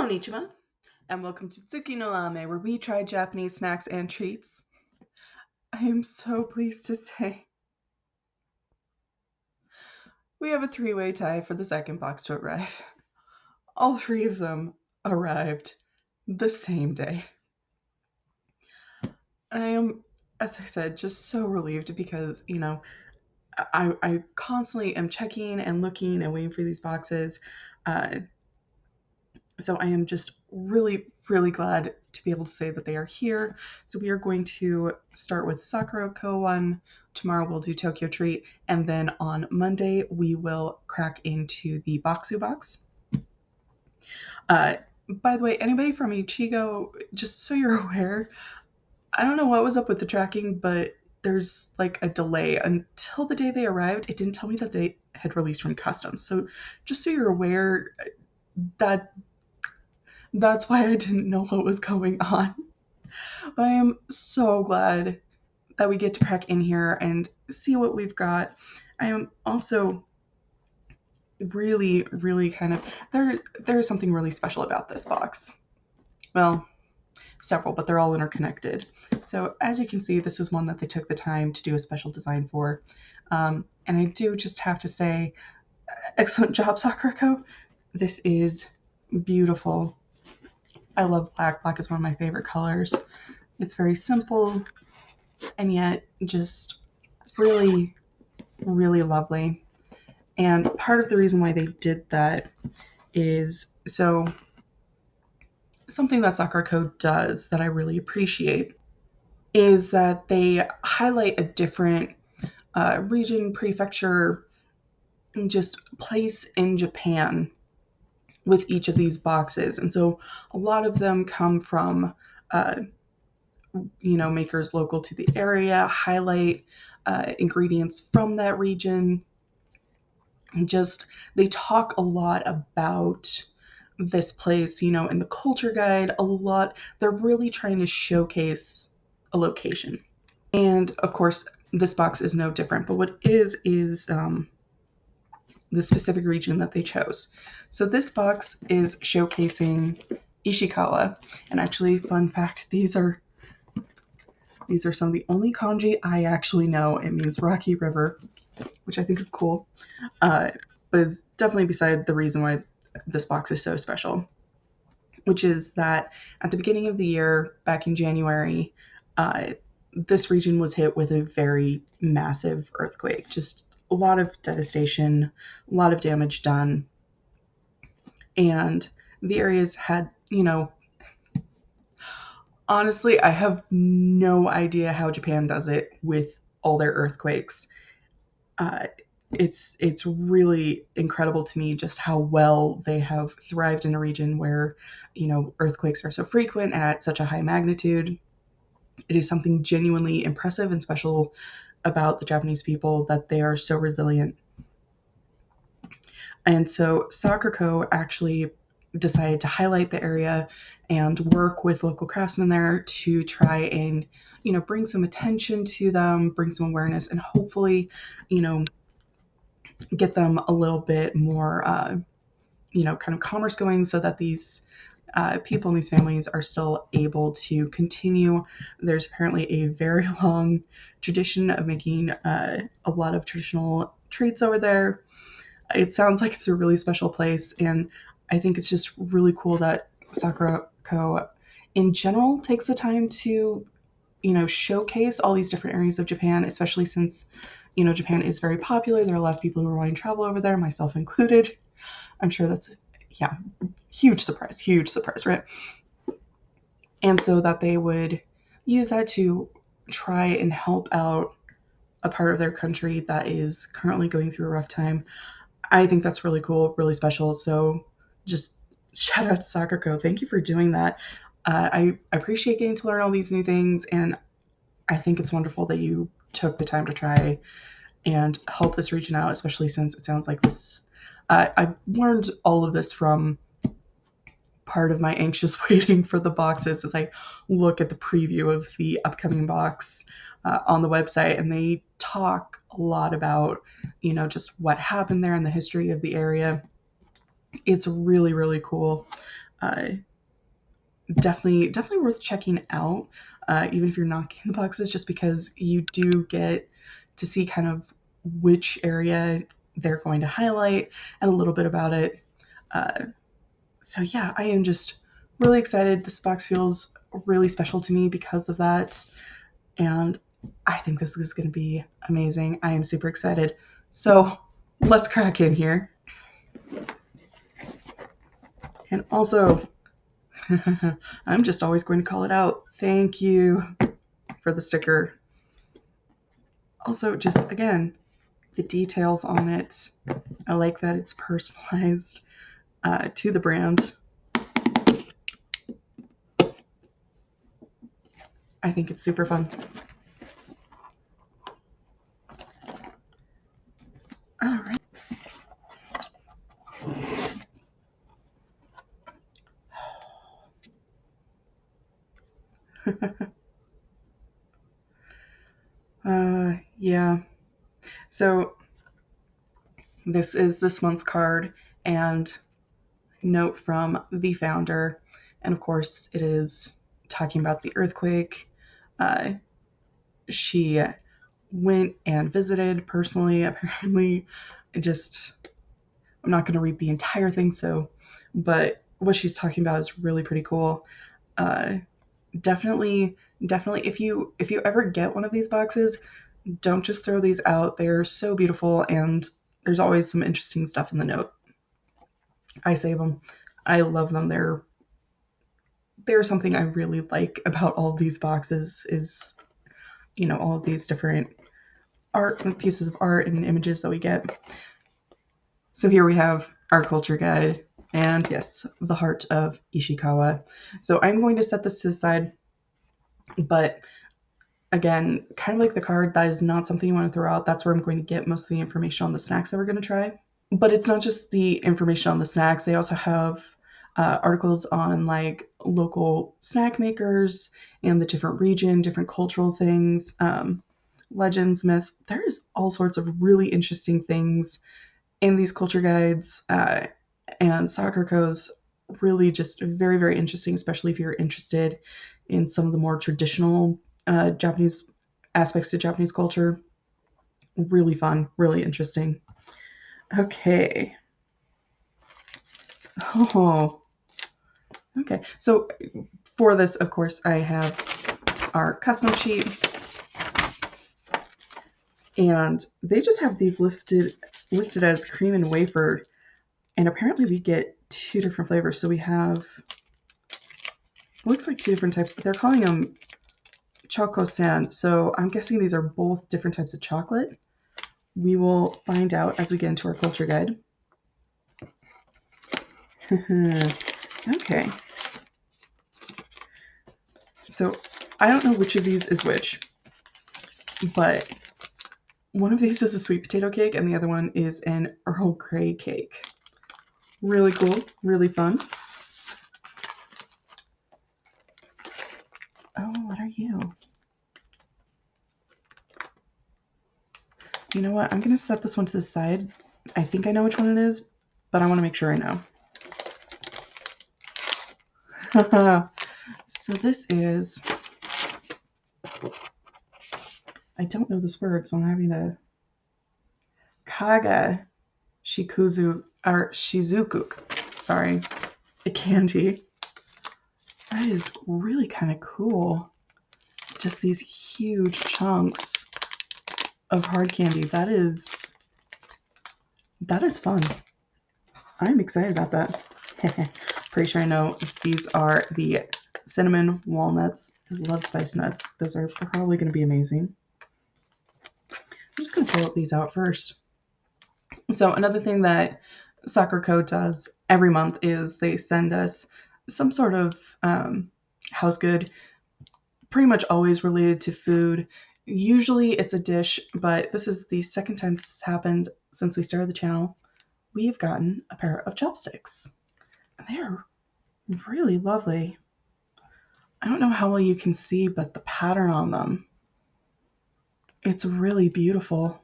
Konnichiwa, and welcome to Tsuki no Rame, where we try Japanese snacks and treats. I am so pleased to say we have a three-way tie for the second box to arrive. All three of them arrived the same day. I am, as I said, just so relieved because, I constantly am checking and looking and waiting for these boxes. So I am just really, really glad to be able to say that they are here. So we are going to start with Sakuraco one. Tomorrow we'll do Tokyo Treat. And then on Monday we will crack into the Boxu box. By the way, anybody from Ichigo, just so you're aware, I don't know what was up with the tracking, but there's like a delay. Until the day they arrived, it didn't tell me that they had released from customs. So just so you're aware, that's why I didn't know what was going on. But I am so glad that we get to crack in here and see what we've got. I am also really, really kind of there is something really special about this box. Well, several, but they're all interconnected. So as you can see, this is one that they took the time to do a special design for. And I do just have to say, excellent job, Sakuraco. This is beautiful. I love black. Black is one of my favorite colors. It's very simple and yet just really, really lovely. And part of the reason why they did that is so something that Sakuraco does that I really appreciate is that they highlight a different region, prefecture, and just place in Japan with each of these boxes. And so a lot of them come from makers local to the area, highlight ingredients from that region. And just they talk a lot about this place, in the culture guide a lot. They're really trying to showcase a location. And of course, this box is no different, but what is the specific region that they chose. So this box is showcasing Ishikawa. And actually, fun fact, these are some of the only kanji I actually know. It means rocky river, which I think is cool. But it's definitely beside the reason why this box is so special, which is that at the beginning of the year, back in January, this region was hit with a very massive earthquake. Just a lot of devastation, a lot of damage done. And the areas had, honestly, I have no idea how Japan does it with all their earthquakes. It's really incredible to me just how well they have thrived in a region where, earthquakes are so frequent and at such a high magnitude. It is something genuinely impressive and special about the Japanese people that they are so resilient. And so Sakuraco actually decided to highlight the area and work with local craftsmen there to try and, bring some attention to them, bring some awareness, and hopefully, get them a little bit more, kind of commerce going so that these people and these families are still able to continue. There's apparently a very long tradition of making a lot of traditional treats over there. It sounds like it's a really special place, and I think it's just really cool that Sakuraco in general takes the time to, showcase all these different areas of Japan, especially since, Japan is very popular. There are a lot of people who are wanting to travel over there, myself included. I'm sure that's, huge surprise, right? And so that they would use that to try and help out a part of their country that is currently going through a rough time. I think that's really cool, really special. So just shout out to Sakuraco. Thank you for doing that. I appreciate getting to learn all these new things, and I think it's wonderful that you took the time to try and help this region out, especially since it sounds like this. I learned all of this from part of my anxious waiting for the boxes as I look at the preview of the upcoming box on the website, and they talk a lot about, just what happened there and the history of the area. It's really, really cool. Uh, definitely worth checking out, even if you're not getting the boxes, just because you do get to see kind of which area they're going to highlight and a little bit about it. Uh, so yeah, I am just really excited. This box feels really special to me because of that, and I think this is going to be amazing. I am super excited. So let's crack in here. And also, I'm just always going to call it out. Thank you for the sticker. Also, just again, the details on it. I like that it's personalized to the brand. I think it's super fun. All right. Yeah. So this is this month's card and note from the founder. And of course, it is talking about the earthquake. Uh, she went and visited personally, apparently. Just, I'm not going to read the entire thing, but what she's talking about is really pretty cool. Uh, definitely, if you ever get one of these boxes, don't just throw these out. They're so beautiful, and there's always some interesting stuff in the note. I save them. I love them. They're something I really like about all of these boxes is, all of these different art pieces of art and images that we get. So here we have our culture guide and yes, the heart of Ishikawa. So I'm going to set this to the side, but again, kind of like the card, that is not something you want to throw out. That's where I'm going to get most of the information on the snacks that we're going to try. But it's not just the information on the snacks. They also have articles on like local snack makers and the different region, different cultural things, legends, myths. There's all sorts of really interesting things in these culture guides. And Sakuraco's really just very, very interesting, especially if you're interested in some of the more traditional Japanese aspects to Japanese culture. Really fun, really interesting. Okay. Oh, okay. So for this, of course, I have our custom sheet, and they just have these listed as cream and wafer, and apparently we get two different flavors. So we have, looks like two different types. They're calling them Choco San, so I'm guessing these are both different types of chocolate. We will find out as we get into our culture guide. Okay. So I don't know which of these is which, but one of these is a sweet potato cake and the other one is an Earl Grey cake. Really cool, really fun. Oh, what are you? You know what? I'm going to set this one to the side. I think I know which one it is, but I want to make sure I know. So this is, I don't know this word, so I'm having to, Kaga Shikuzu, or Shizuku, sorry, a candy. That is really kind of cool. Just these huge chunks of hard candy. That is fun. I'm excited about that. Pretty sure I know these are the cinnamon walnuts. I love spice nuts. Those are probably going to be amazing. I'm just going to pull these out first. So another thing that Sakuraco does every month is they send us some sort of house good, pretty much always related to food. Usually it's a dish, but this is the second time this has happened since we started the channel. We've gotten a pair of chopsticks. They're really lovely. I don't know how well you can see, but the pattern on them, it's really beautiful.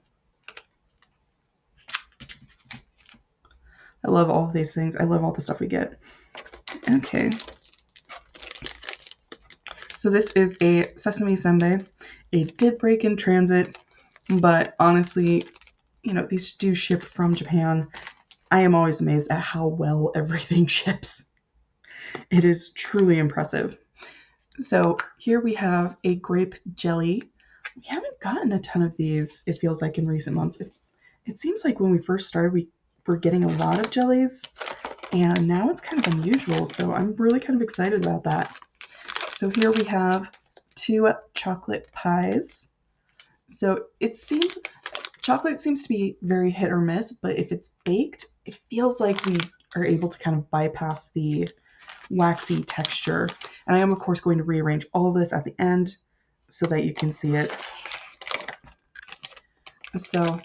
I love all of these things. I love all the stuff we get. Okay. So this is a sesame senbei. It did break in transit, but honestly, these do ship from Japan. I am always amazed at how well everything ships. It is truly impressive. So here we have a grape jelly. We haven't gotten a ton of these, it feels like, in recent months. It seems like when we first started, we were getting a lot of jellies, and now it's kind of unusual, so I'm really kind of excited about that. So here we have 2 chocolate pies. So chocolate seems to be very hit or miss, but if it's baked, it feels like we are able to kind of bypass the waxy texture. And I am, of course, going to rearrange all of this at the end so that you can see it. So I'm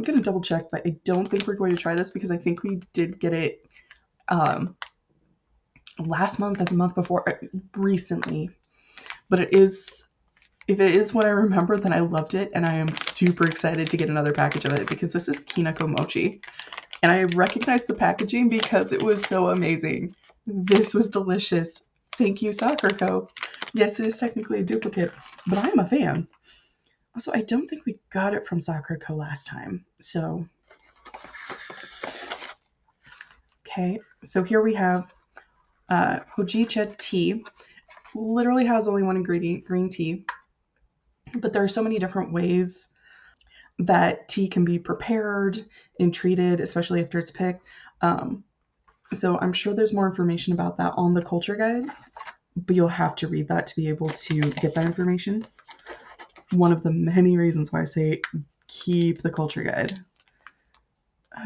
going to double check, but I don't think we're going to try this because I think we did get it last month or the month before, recently. But if it is what I remember, then I loved it, and I am super excited to get another package of it because this is Kinako Mochi. And I recognized the packaging because it was so amazing. This was delicious. Thank you, Sakuraco. Yes, it is technically a duplicate, but I am a fan. Also, I don't think we got it from Sakuraco last time. So, okay. So here we have Hojicha tea. Literally has only one ingredient, green tea. But there are so many different ways that tea can be prepared and treated, especially after it's picked. So I'm sure there's more information about that on the culture guide, but you'll have to read that to be able to get that information. One of the many reasons why I say keep the culture guide.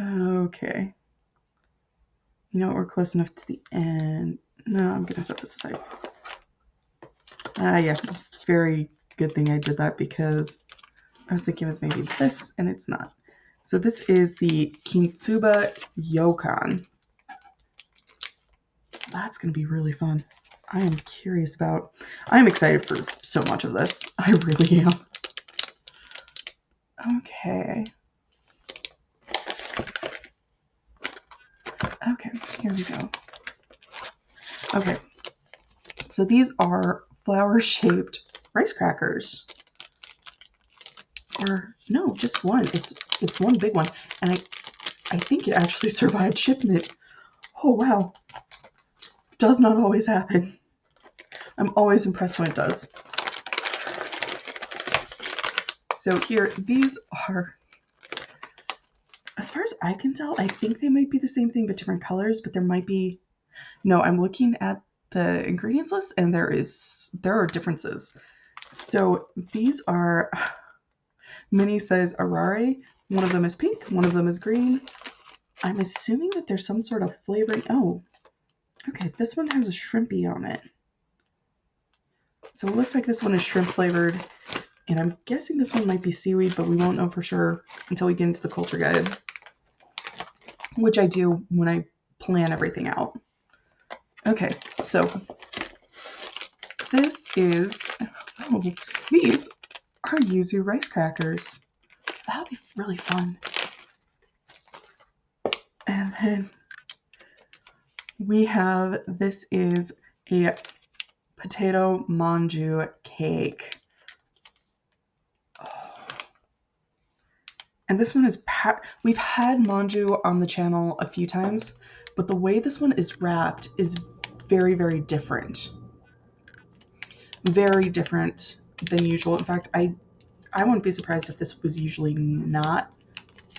Okay. You know what? We're close enough to the end. No, I'm going to set this aside. Yeah. Very good thing I did that because I was thinking it was maybe this, and it's not. So this is the Kintsuba Yokan. That's going to be really fun. I am excited for so much of this. I really am. Okay. Okay, here we go. Okay. So these are flower-shaped rice crackers. Or no, just one. It's one big one. And I think it actually survived shipment. Oh wow. Does not always happen. I'm always impressed when it does. So here, these are, as far as I can tell, I think they might be the same thing but different colors, but there might be, no, I'm looking at the ingredients list and there are differences. So these are mini size arare. One of them is pink, one of them is green. I'm assuming that there's some sort of flavoring. Oh, okay, this one has a shrimpy on it. So it looks like this one is shrimp flavored, and I'm guessing this one might be seaweed, but we won't know for sure until we get into the culture guide, which I do when I plan everything out. Okay, so this is, these are yuzu rice crackers. That would be really fun. And then we have, this is a potato manju cake. And this one is we've had manju on the channel a few times, but the way this one is wrapped is very, very different. Very different than usual. In fact, I wouldn't be surprised if this was usually not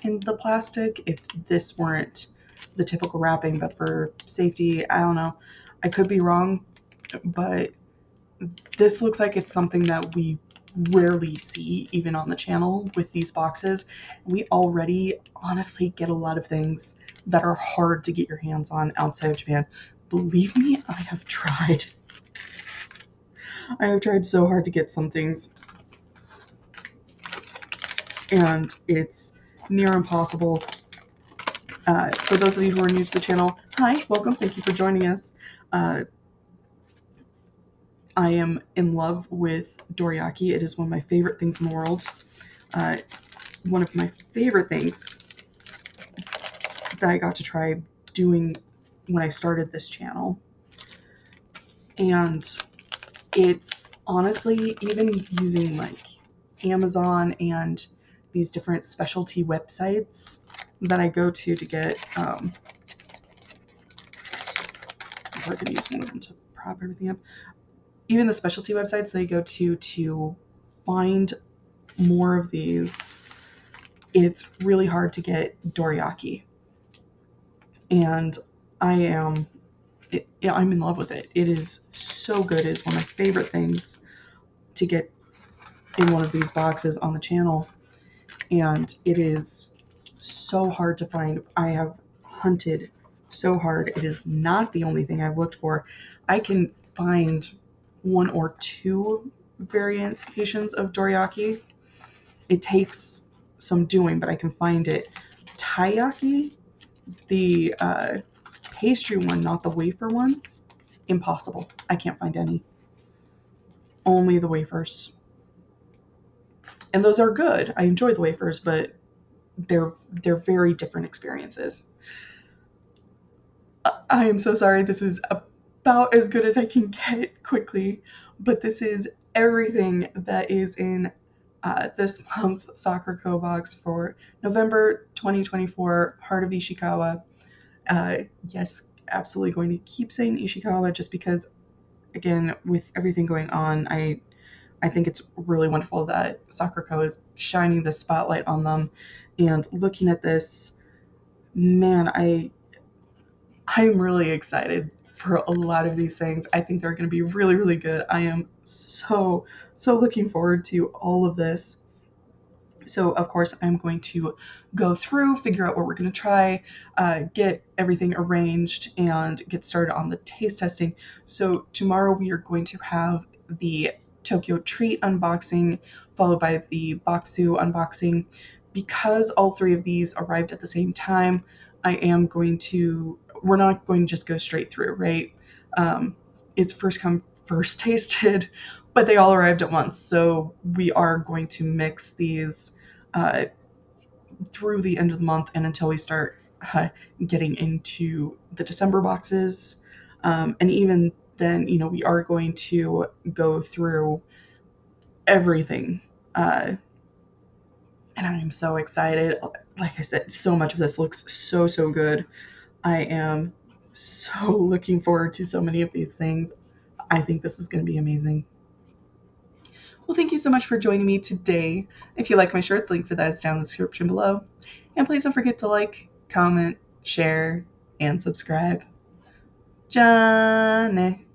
in the plastic, if this weren't the typical wrapping, but for safety, I don't know. I could be wrong, but this looks like it's something that we rarely see even on the channel with these boxes. We already honestly get a lot of things that are hard to get your hands on outside of Japan. Believe me, I have tried. I have tried so hard to get some things, and it's near impossible. For those of you who are new to the channel, hi, welcome, thank you for joining us. I am in love with dorayaki. It is one of my favorite things in the world. One of my favorite things that I got to try doing, when I started this channel. And it's honestly, even using like Amazon and these different specialty websites that I go to get, we're going to use one of them to prop everything up. Even the specialty websites they go to find more of these, it's really hard to get dorayaki. And I'm in love with it. It is so good. It is one of my favorite things to get in one of these boxes on the channel. And it is so hard to find. I have hunted so hard. It is not the only thing I've looked for. I can find one or two variations of dorayaki. It takes some doing, but I can find it. Taiyaki, the pastry one, not the wafer one, impossible. I can't find any. Only the wafers. And those are good. I enjoy the wafers, but they're very different experiences. I am so sorry. This is about as good as I can get quickly, but this is everything that is in this month's Sakuraco box for November 2024, Heart of Ishikawa. Yes, absolutely going to keep saying Ishikawa just because, again, with everything going on, I think it's really wonderful that Sakuraco is shining the spotlight on them. And looking at this, man, I'm really excited for a lot of these things. I think they're going to be really, really good. I am so looking forward to all of this. So, of course, I'm going to go through, figure out what we're going to try, get everything arranged, and get started on the taste testing. So, tomorrow we are going to have the Tokyo Treat unboxing, followed by the Boxu unboxing. Because all three of these arrived at the same time, we're not going to just go straight through, right? It's first come, first tasted, but they all arrived at once. So we are going to mix these through the end of the month and until we start getting into the December boxes. And even then, we are going to go through everything. And I'm so excited. Like I said, so much of this looks so good. I am so looking forward to so many of these things. I think this is going to be amazing. Well, thank you so much for joining me today. If you like my shirt, the link for that is down in the description below. And please don't forget to like, comment, share, and subscribe. Johnny.